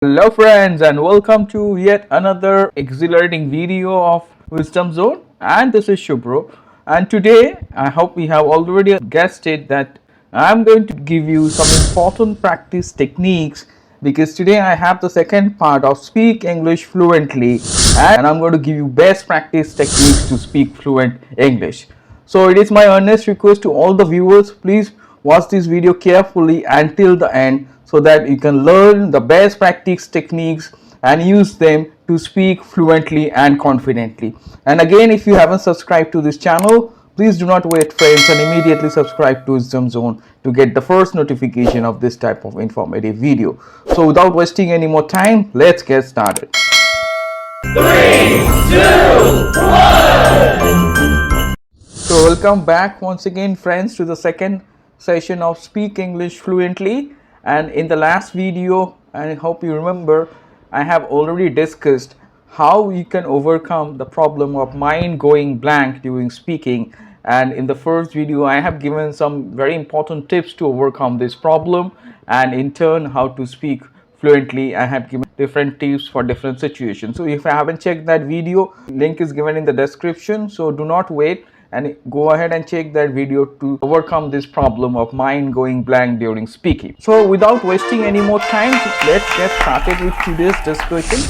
Hello friends and welcome to yet another exhilarating video of Wisdom Zone, and this is Shubro, and today I hope we have already guessed it that I'm going to give you some important practice techniques because today I have the second part of Speak English Fluently, and I'm going to give you best practice techniques to speak fluent English. So it is my earnest request to all the viewers, please watch this video carefully until the end so that you can learn the best practice techniques and use them to speak fluently and confidently. And again, if you haven't subscribed to this channel, please do not wait friends and immediately subscribe to Wisdom Zone to get the first notification of this type of informative video. So without wasting any more time, let's get started. 3, 2, 1. So welcome back once again friends to the second session of Speak English Fluently, and in the last video, I hope you remember, I have already discussed how you can overcome the problem of mind going blank during speaking, and in the first video I have given some very important tips to overcome this problem, and in turn how to speak fluently. I have given different tips for different situations. So if I haven't checked that video, link is given in the description, so do not wait and go ahead and check that video to overcome this problem of mind going blank during speaking. So without wasting any more time, let's get started with today's discussion.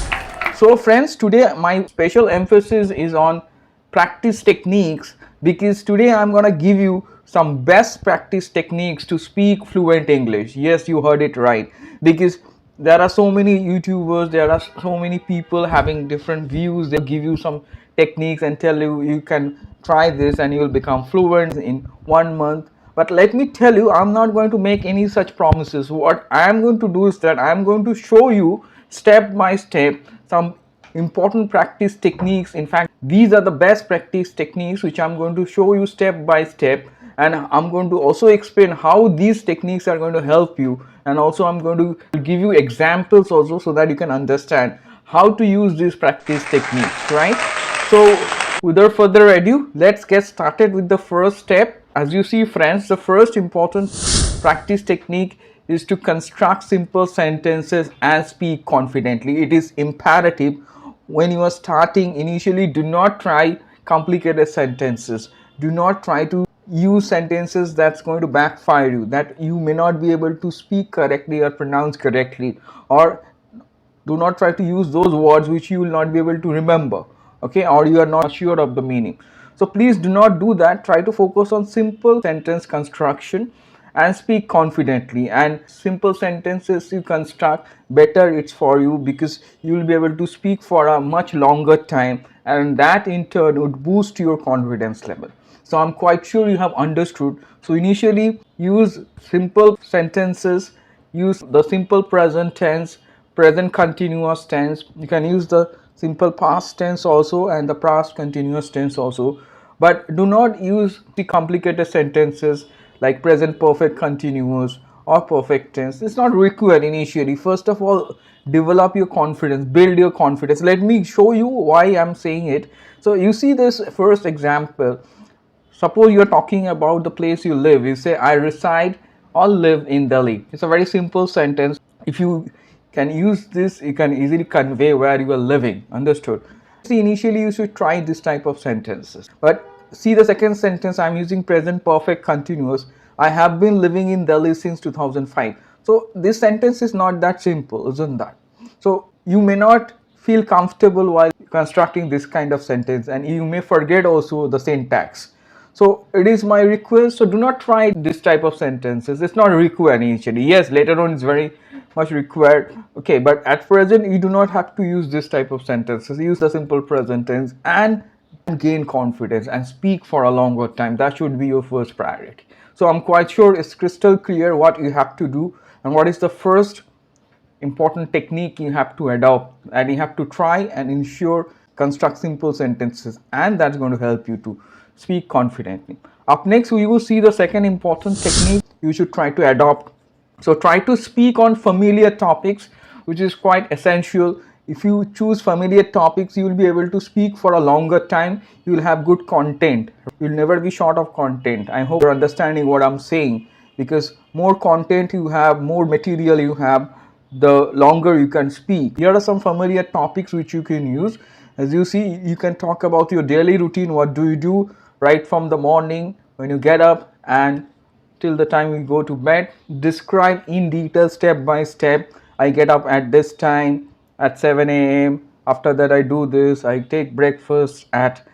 So friends, today my special emphasis is on practice techniques because today I'm gonna give you some best practice techniques to speak fluent English. Yes, you heard it right, because there are so many YouTubers, there are so many people having different views. They'll give you some techniques and tell you you can try this and you will become fluent in 1 month. But let me tell you, I'm not going to make any such promises. What I am going to do is that I am going to show you step by step some important practice techniques. In fact, these are the best practice techniques which I'm going to show you step by step, and I'm going to also explain how these techniques are going to help you, and also I'm going to give you examples also so that you can understand how to use these practice techniques, right? So without further ado, let's get started with the first step. As you see friends, the first important practice technique is to construct simple sentences and speak confidently. It is imperative when you are starting. Initially, do not try complicated sentences. Do not try to use sentences that's going to backfire you, that you may not be able to speak correctly or pronounce correctly, or do not try to use those words which you will not be able to remember, okay, or you are not sure of the meaning. So please do not do that. Try to focus on simple sentence construction and speak confidently. And simple sentences you construct, better it's for you, because you will be able to speak for a much longer time, and that in turn would boost your confidence level. So I'm quite sure you have understood. So initially use simple sentences, use the simple present tense, present continuous tense. You can use the simple past tense also and the past continuous tense also, but do not use the complicated sentences like present perfect continuous or perfect tense. It's not required initially. First of all, develop your confidence, build your confidence. Let me show you why I'm saying it. So you see this first example. Suppose you're talking about the place you live. You say, I reside or live in Delhi. It's a very simple sentence. If you can use this, you can easily convey where you are living. Understood? See, initially you should try this type of sentences. But see the second sentence, I'm using present perfect continuous. I have been living in Delhi since 2005. So this sentence is not that simple, isn't that? So you may not feel comfortable while constructing this kind of sentence, and you may forget also the syntax. So it is my request, so do not try this type of sentences. It's not required initially. Yes, later on it's very much required, okay, but at present you do not have to use this type of sentences. Use the simple present tense and gain confidence and speak for a longer time. That should be your first priority. So I'm quite sure it's crystal clear what you have to do and what is the first important technique you have to adopt, and you have to try and ensure construct simple sentences, and that's going to help you to speak confidently. Up next, we will see the second important technique you should try to adopt. So try to speak on familiar topics, which is quite essential. If you choose familiar topics, you will be able to speak for a longer time. You will have good content. You will never be short of content. I hope you're understanding what I'm saying, because more content you have, more material you have, the longer you can speak. Here are some familiar topics which you can use. As you see, you can talk about your daily routine. What do you do right from the morning when you get up and till the time you go to bed? Describe in detail, step by step. I get up at this time at 7 a.m. After that I do this. I take breakfast at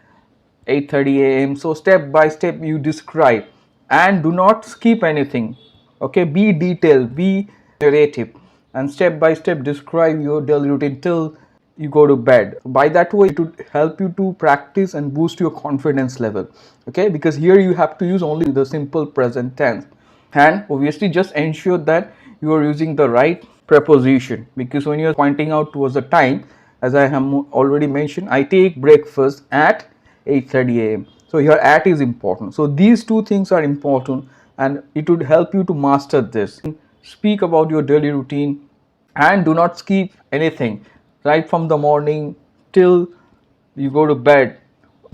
8:30 a.m. So step by step you describe and do not skip anything. Okay, be detailed, be narrative, and step by step describe your daily routine till you go to bed. By that way it would help you to practice and boost your confidence level. Okay, because here you have to use only the simple present tense, and obviously just ensure that you are using the right preposition, because when you are pointing out towards the time, as I have already mentioned, I take breakfast at 8:30 a.m. So here at is important. So these two things are important and it would help you to master this. Speak about your daily routine and do not skip anything right from the morning till you go to bed.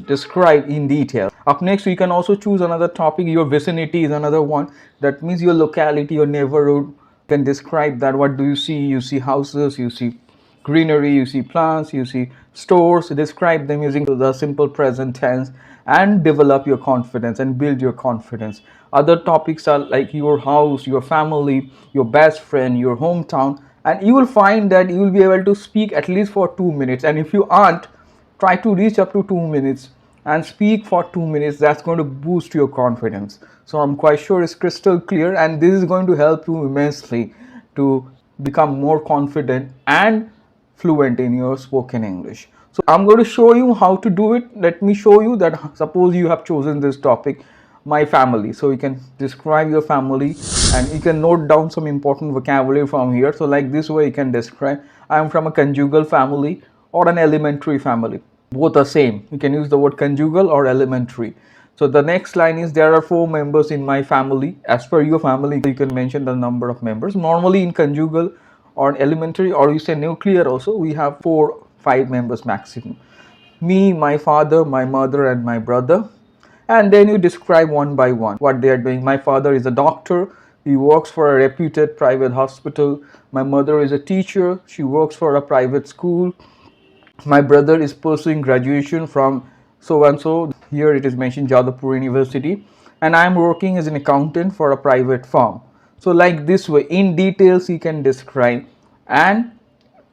Describe in detail. Up next, we can also choose another topic. Your vicinity is another one. That means your locality, your neighborhood. You can describe that. What do you see? You see houses, you see greenery, you see plants, you see stores. Describe them using the simple present tense and develop your confidence and build your confidence. Other topics are like your house, your family, your best friend, your hometown, and you will find that you will be able to speak at least for 2 minutes. And if you aren't, try to reach up to 2 minutes and speak for 2 minutes. That's going to boost your confidence. So I'm quite sure it's crystal clear, and this is going to help you immensely to become more confident and fluent in your spoken English. So I'm going to show you how to do it. Let me show you that. Suppose you have chosen this topic, my family. So you can describe your family and you can note down some important vocabulary from here. So like this way you can describe, I am from a conjugal family or an elementary family. Both are same. You can use the word conjugal or elementary. So the next line is, there are 4 members in my family. As per your family, you can mention the number of members. Normally in conjugal or elementary, or you say nuclear also, we have 4-5 members maximum. Me, my father, my mother and my brother. And then you describe one by one what they are doing. My father is a doctor. He works for a reputed private hospital. My mother is a teacher. She works for a private school. My brother is pursuing graduation from so and so. Here it is mentioned Jadavpur University. And I am working as an accountant for a private firm. So like this way, in details you can describe, and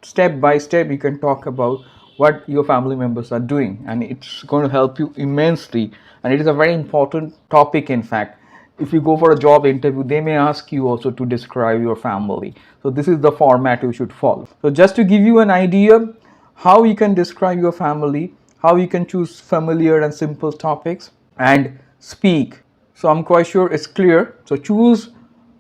step by step you can talk about what your family members are doing, and it's going to help you immensely. And it is a very important topic. In fact, if you go for a job interview, they may ask you also to describe your family. So this is the format you should follow. So just to give you an idea how you can describe your family, how you can choose familiar and simple topics and speak. So I'm quite sure it's clear. So choose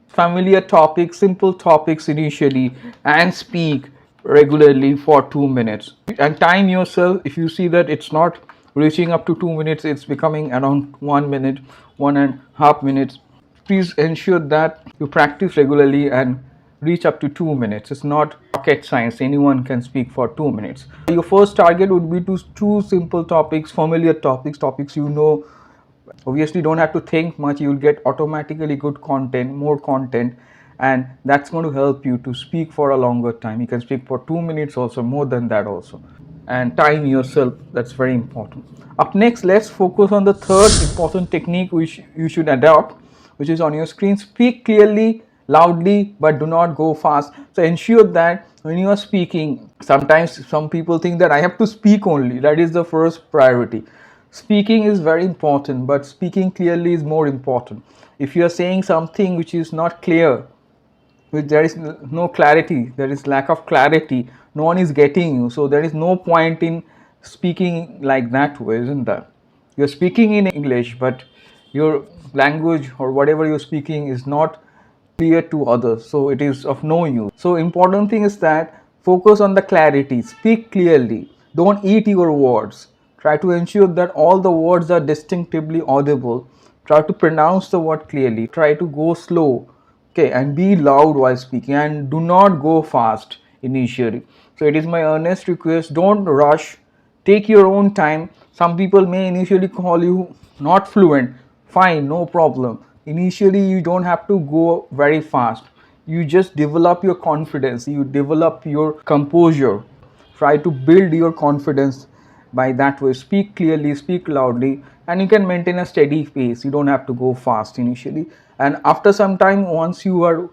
familiar topics, simple topics initially, and speak regularly for 2 minutes. And time yourself. If you see that it's not reaching up to 2 minutes, it's becoming around 1 minute, 1.5 minutes. Please ensure that you practice regularly and reach up to 2 minutes. It's not rocket science. Anyone can speak for 2 minutes. Your first target would be to choose simple topics, familiar topics you know. Obviously don't have to think much. You will get automatically good content, more content, and that's going to help you to speak for a longer time. You can speak for 2 minutes also, more than that also. And time yourself, that's very important. Up next, let's focus on the third important technique which you should adopt, which is on your screen. Speak clearly, loudly, but do not go fast. So ensure that when you are speaking, sometimes some people think that I have to speak only. That is the first priority. Speaking is very important, but speaking clearly is more important. If you are saying something which is not clear, which there is no clarity, there is lack of clarity, no one is getting you, so there is no point in speaking like that way, isn't that? You're speaking in English, but your language or whatever you're speaking is not clear to others, so it is of no use. So important thing is that focus on the clarity, speak clearly, don't eat your words. Try to ensure that all the words are distinctively audible. Try to pronounce the word clearly. Try to go slow, okay, and be loud while speaking, and do not go fast initially. So it is my earnest request, don't rush, take your own time. Some people may initially call you not fluent. Fine, no problem. Initially you don't have to go very fast. you just develop your confidence, you develop your composure, try to build your confidence by that way. Speak clearly, speak loudly, and you can maintain a steady pace. You don't have to go fast initially, and after some time, once you are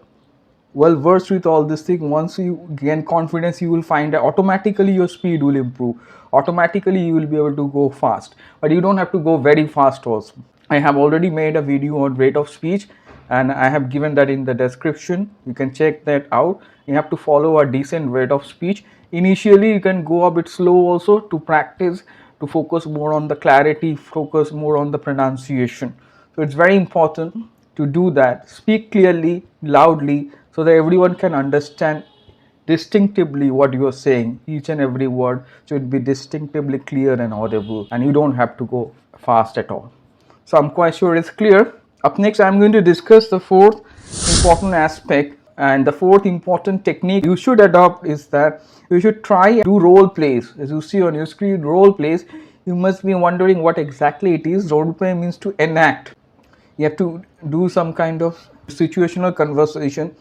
well versed with all this thing, once you gain confidence, you will find that automatically your speed will improve, automatically you will be able to go fast, but you don't have to go very fast also. I have already made a video on rate of speech, and I have given that in the description. You can check that out. You have to follow a decent rate of speech. Initially you can go a bit slow also to practice, to focus more on the clarity, focus more on the pronunciation. So it's very important to do that. Speak clearly, loudly, so that everyone can understand distinctively what you are saying. Each and every word should be distinctively clear and audible, and you don't have to go fast at all. So I'm quite sure it's clear. Up next, I'm going to discuss the fourth important aspect, and the fourth important technique you should adopt is that you should try and do role plays. As you see on your screen, role plays. You must be wondering what exactly it is. Role play means to enact. You have to do some kind of situational conversation.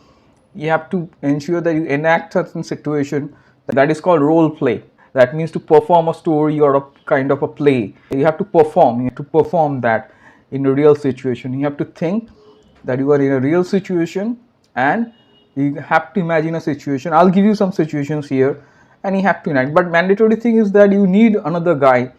You have to ensure that you enact certain situation. That is called role play. That means to perform a story or a kind of a play. You have to perform that in a real situation. You have to think that you are in a real situation, and you have to imagine a situation. I'll give you some situations here, and you have to enact. But mandatory thing is that you need another guy.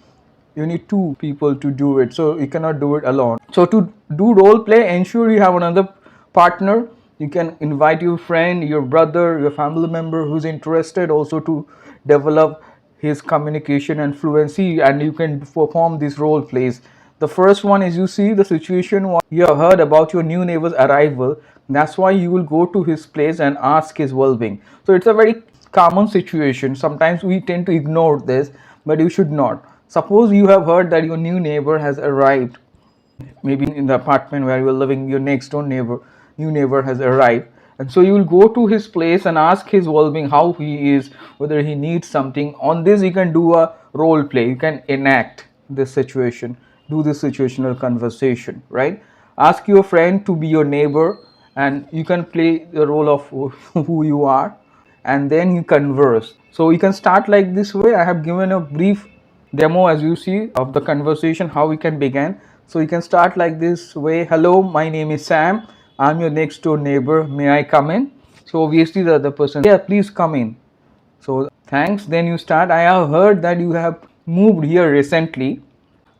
You need two people to do it, so you cannot do it alone. So to do role play, ensure you have another partner. You can invite your friend, your brother, your family member who's interested also to develop his communication and fluency, and you can perform these role plays. The first one is, you see the situation one, you have heard about your new neighbor's arrival. That's why you will go to his place and ask his well-being. So it's a very common situation. Sometimes we tend to ignore this, but you should not. Suppose you have heard that your new neighbor has arrived, maybe in the apartment where you are living, your next door new neighbor has arrived, and so you will go to his place and ask his well-being, how he is, whether he needs something. On this you can do a role play. You can enact this situation, do this situational conversation, right? Ask your friend to be your neighbor, and you can play the role of who you are, and then you converse. So you can start like this way. I have given a brief demo, as you see, of the conversation, how we can begin. So you can start like this way. Hello, my name is Sam. I'm your next door neighbor. May I come in? So obviously the other person, yeah, please come in. So thanks. Then you start. I have heard that you have moved here recently.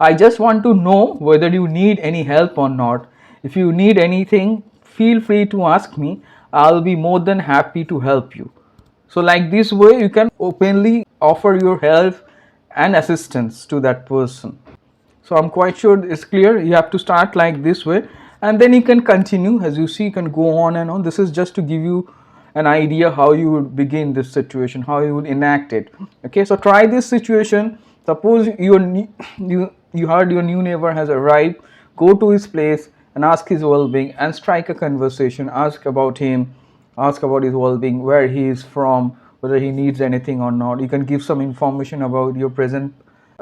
I just want to know whether you need any help or not. If you need anything, feel free to ask me. I'll be more than happy to help you. So like this way, you can openly offer your help and assistance to that person. So I'm quite sure it's clear. You have to start like this way, and then you can continue. As you see, you can go on and on. This is just to give you an idea how you would begin this situation, how you would enact it. Okay, so try this situation. Suppose you heard your new neighbor has arrived. Go to his place and ask his well-being, and strike a conversation. Ask about him, ask about his well-being, where he is from, whether he needs anything or not. You can give some information about your present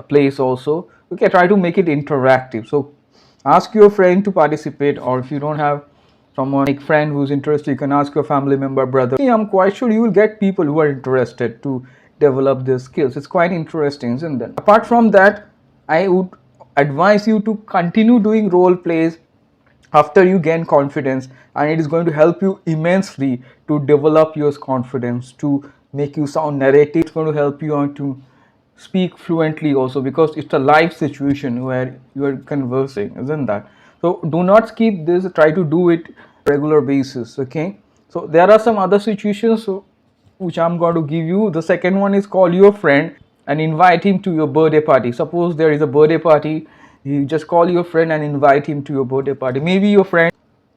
place also. Okay, try to make it interactive. So ask your friend to participate, or if you don't have someone like friend who's interested, you can ask your family member, brother. I'm quite sure you will get people who are interested to develop their skills. It's quite interesting, isn't it? Apart from that, I would advise you to continue doing role plays after you gain confidence, and it is going to help you immensely to develop your confidence, to make you sound narrative. It's going to help you on to speak fluently also, because it's a live situation where you are conversing, isn't that? So do not skip this. Try to do it regular basis. Okay, so there are some other situations which I'm going to give you. The second one is, call your friend and invite him to your birthday party. Suppose there is a birthday party, you just call your friend and invite him to your birthday party. Maybe your friend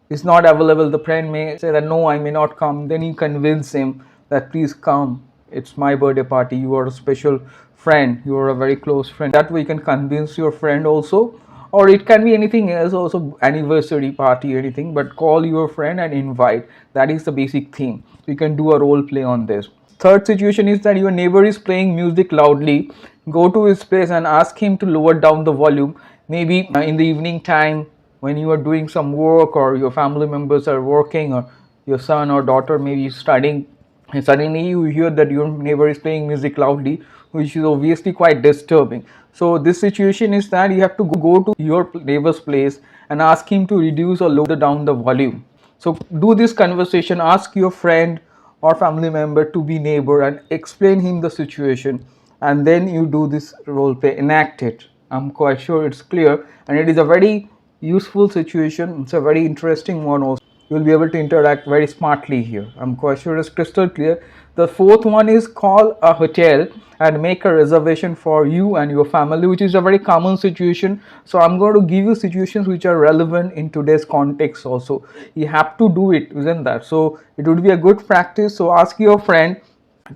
is not available. The friend may say that no, I may not come. Then you convince him that please come, it's my birthday party, you are a special friend, you are a very close friend. That way you can convince your friend also, or it can be anything else also, anniversary party, anything, but call your friend and invite. That is the basic theme. You can do a role play on this. Third situation is that your neighbor is playing music loudly. Go to his place and ask him to lower down the volume. Maybe in the evening time when you are doing some work, or your family members are working, or your son or daughter may be studying, and suddenly you hear that your neighbor is playing music loudly, which is obviously quite disturbing. So this situation is that you have to go to your neighbor's place and ask him to reduce or lower down the volume. So do this conversation, ask your friend or family member to be neighbor and explain him the situation, and then you do this role play, enact it. I'm quite sure it's clear, and it is a very useful situation. It's a very interesting one also. You'll be able to interact very smartly here. I'm quite sure it's crystal clear. The fourth one is call a hotel and make a reservation for you and your family, which is a very common situation. So I'm going to give you situations which are relevant in today's context also. You have to do it, isn't that? So it would be a good practice. So ask your friend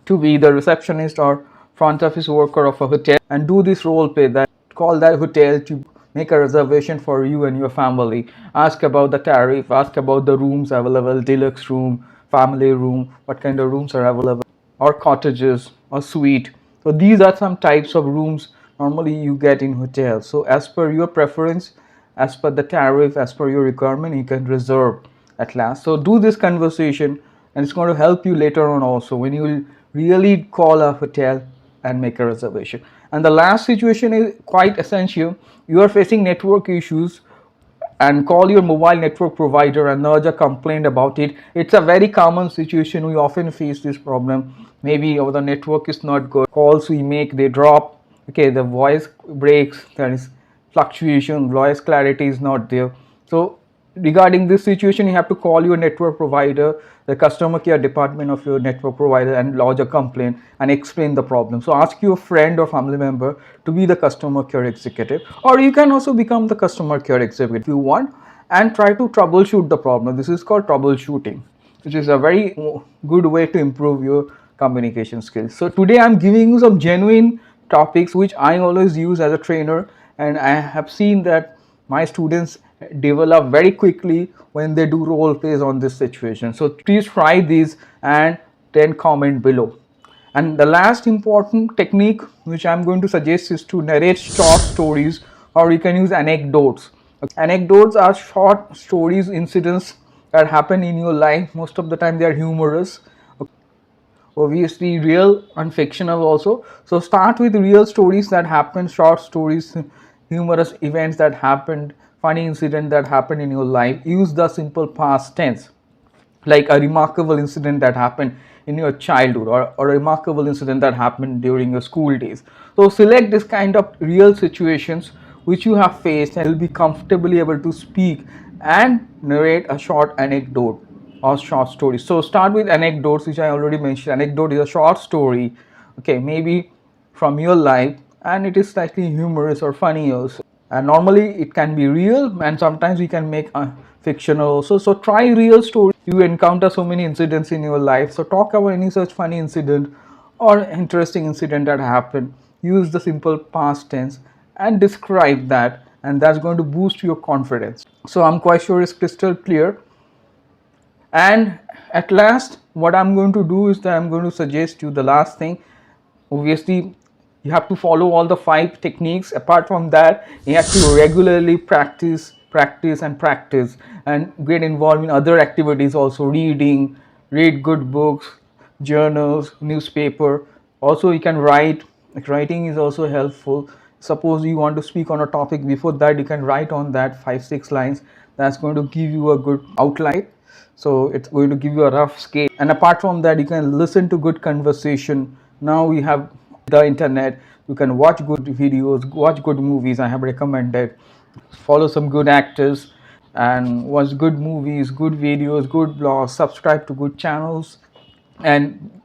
to be the receptionist or front office worker of a hotel and do this role play, that call that hotel to make a reservation for you and your family. Ask about the tariff, ask about the rooms available, deluxe room, family room, what kind of rooms are available, or cottages or suite. So these are some types of rooms normally you get in hotels. So as per your preference, as per the tariff, as per your requirement, you can reserve at last. So do this conversation, and it's going to help you later on also when you will really call a hotel and make a reservation. And the last situation is quite essential. You are facing network issues and call your mobile network provider and lodge a complaint about it. It's a very common situation. We often face this problem. Maybe the network is not good. Calls we make, they drop. Okay, the voice breaks. There is fluctuation. Voice clarity is not there. So regarding this situation, you have to call your network provider, the customer care department of your network provider, and lodge a complaint and explain the problem. So ask your friend or family member to be the customer care executive, or you can also become the customer care executive if you want, and try to troubleshoot the problem. This is called troubleshooting, which is a very good way to improve your communication skills. So today I'm giving you some genuine topics which I always use as a trainer, and I have seen that my students develop very quickly when they do role plays on this situation. So please try these and then comment below. And the last important technique which I'm going to suggest is to narrate short stories, or you can use anecdotes. Anecdotes are short stories, incidents that happen in your life. Most of the time they are humorous, obviously real and fictional also. So start with real stories that happen, short stories, humorous events that happened, funny incident that happened in your life. Use the simple past tense, like a remarkable incident that happened in your childhood, or a remarkable incident that happened during your school days. So select this kind of real situations which you have faced and will be comfortably able to speak and narrate a short anecdote or short story. So start with anecdotes, which I already mentioned. Anecdote is a short story, okay, maybe from your life, and it is slightly humorous or funny also. And normally it can be real, and sometimes we can make a fictional also. So try real stories. You encounter so many incidents in your life, so talk about any such funny incident or interesting incident that happened. Use the simple past tense and describe that, and that's going to boost your confidence. So I'm quite sure it's crystal clear. And at last, what I'm going to do is that I'm going to suggest you the last thing. Obviously you have to follow all the 5 techniques. Apart from that, you have to regularly practice and get involved in other activities also. Read good books, journals, newspaper. Also you can write. Writing is also helpful. Suppose you want to speak on a topic, before that you can write on that 5-6 lines. That's going to give you a good outline. So it's going to give you a rough scale. And apart from that, you can listen to good conversation. Now we have the internet. You can watch good videos, watch good movies. I have recommended. Follow some good actors and watch good movies, good videos, good blogs. Subscribe to good channels, and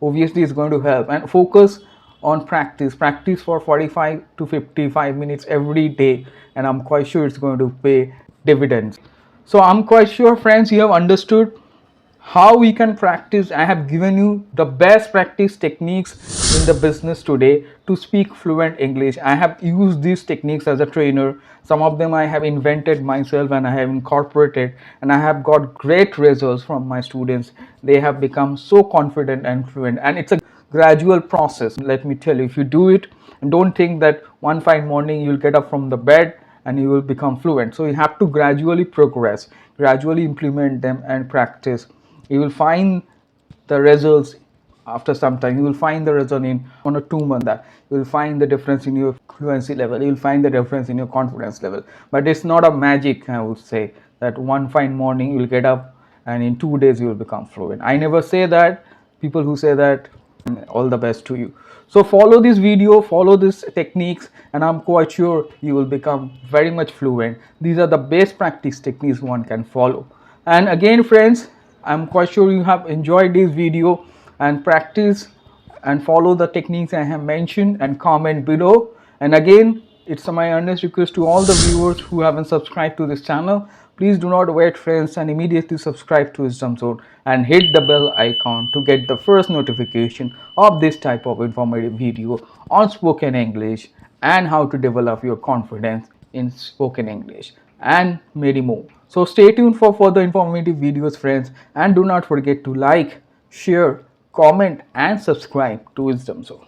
obviously it's going to help. And focus on practice for 45 to 55 minutes every day, and I'm quite sure it's going to pay dividends. So I'm quite sure, friends, you have understood how we can practice. I have given you the best practice techniques in the business today to speak fluent English. I have used these techniques as a trainer. Some of them I have invented myself and I have incorporated, and I have got great results from my students. They have become so confident and fluent, and it's a gradual process. Let me tell you, if you do it, and don't think that one fine morning you'll get up from the bed and you will become fluent. So you have to gradually progress, gradually implement them and practice. You will find the results after some time. You will find the result in on a 2 month. That you will find the difference in your fluency level. You will find the difference in your confidence level. But it's not a magic, I would say, that one fine morning you will get up and in 2 days you will become fluent. I never say that. People who say that, all the best to you. So follow this video, follow these techniques, and I'm quite sure you will become very much fluent. These are the best practice techniques one can follow. And again, friends, I'm quite sure you have enjoyed this video, and practice and follow the techniques I have mentioned and comment below. And again, it's my earnest request to all the viewers who haven't subscribed to this channel, please do not wait, friends, and immediately subscribe to Wisdom Zone and hit the bell icon to get the first notification of this type of informative video on spoken English and how to develop your confidence in spoken English and many more. So stay tuned for further informative videos, friends, and do not forget to like, share, comment and subscribe to Wisdom Zone.